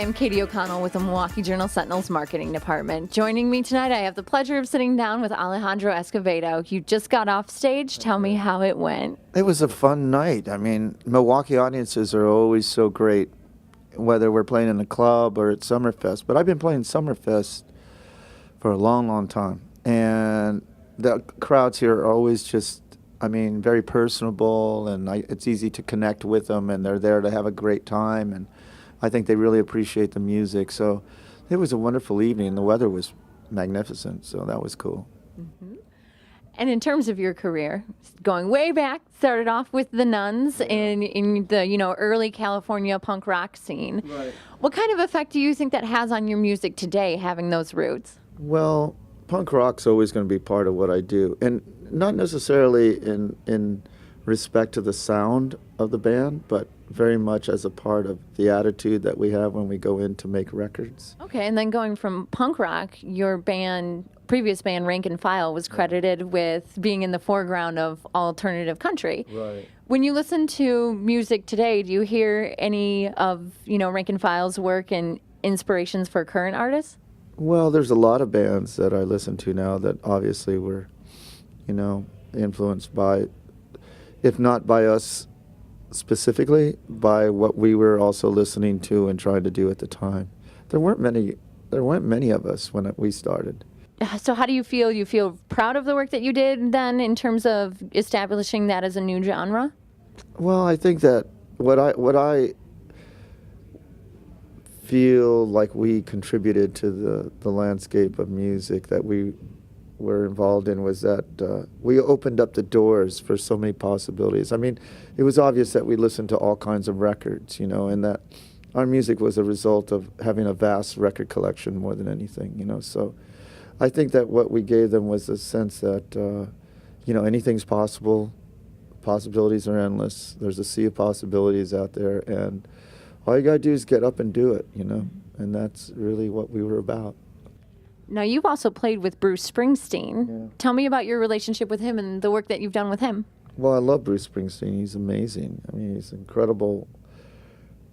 am Katie O'Connell with the Milwaukee Journal-Sentinel's marketing department. Joining me tonight, I have the pleasure of sitting down with Alejandro Escovedo. You just got off stage. Tell me how it went. It was a fun night. I mean, Milwaukee audiences are always so great, whether we're playing in a club or at Summerfest. But I've been playing Summerfest for a long, long time. And the crowds here are always just, very personable, and it's easy to connect with them, and they're there to have a great time. And I think they really appreciate the music. So it was a wonderful evening. The weather was magnificent, so that was cool. Mm-hmm. And in terms of your career, going way back, started off with the Nuns in the early California punk rock scene. Right. What kind of effect do you think that has on your music today, having those roots? Well, punk rock's always going to be part of what I do, and not necessarily in respect to the sound of the band, but very much as a part of the attitude that we have when we go in to make records. Okay, and then going from punk rock, your previous band, Rank and File, was credited with being in the foreground of alternative country. Right. When you listen to music today, do you hear any of, Rank and File's work and inspirations for current artists? Well, there's a lot of bands that I listen to now that obviously were, influenced by, if not by us specifically, by what we were also listening to and trying to do at the time. There weren't many of us when we started. So how do you feel? You feel proud of the work that you did then in terms of establishing that as a new genre? Well, I think that what I feel like we contributed to the landscape of music that we were involved in was that we opened up the doors for so many possibilities. It was obvious that we listened to all kinds of records, and that our music was a result of having a vast record collection more than anything, So I think that what we gave them was a sense that, anything's possible. Possibilities are endless. There's a sea of possibilities out there, and all you got to do is get up and do it, and that's really what we were about. Now, you've also played with Bruce Springsteen. Yeah. Tell me about your relationship with him and the work that you've done with him. Well, I love Bruce Springsteen. He's amazing. He's an incredible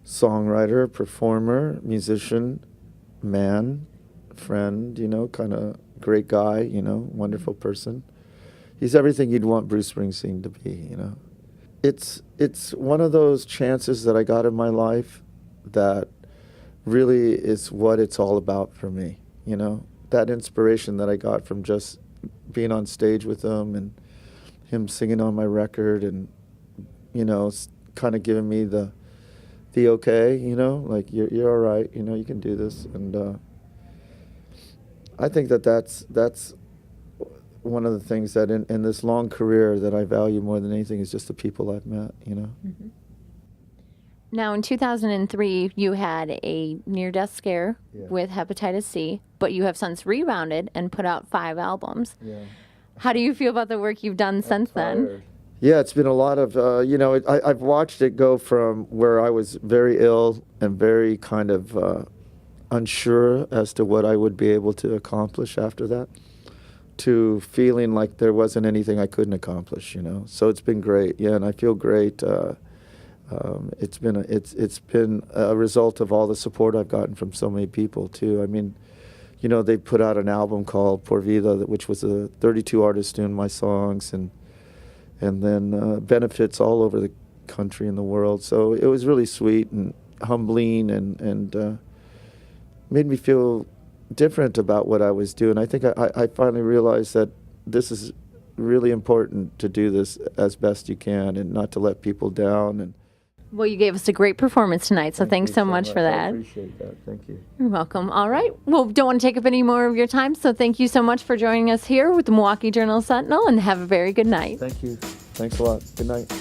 songwriter, performer, musician, man, friend, kind of great guy, wonderful person. He's everything you'd want Bruce Springsteen to be, It's one of those chances that I got in my life that really is what it's all about for me, That inspiration that I got from just being on stage with him and him singing on my record and, kind of giving me the okay, like you're all right, you can do this. And I think that's one of the things that in this long career that I value more than anything is just the people I've met, Mm-hmm. Now, in 2003, you had a near-death scare with hepatitis C, but you have since rebounded and put out 5 albums. Yeah. How do you feel about the work you've done since then? Yeah, it's been a lot of, I've watched it go from where I was very ill and very kind of unsure as to what I would be able to accomplish after that, to feeling like there wasn't anything I couldn't accomplish, So it's been great, and I feel great. It's been a result of all the support I've gotten from so many people too. They put out an album called Por Vida, which was 32 artists doing my songs, and then benefits all over the country and the world. So it was really sweet and humbling, and made me feel different about what I was doing. I think I finally realized that this is really important to do this as best you can and not to let people down. And well, you gave us a great performance tonight, so thanks so much for that. I appreciate that. Thank you. You're welcome. All right. Well, don't want to take up any more of your time, so thank you so much for joining us here with the Milwaukee Journal-Sentinel, and have a very good night. Thank you. Thanks a lot. Good night.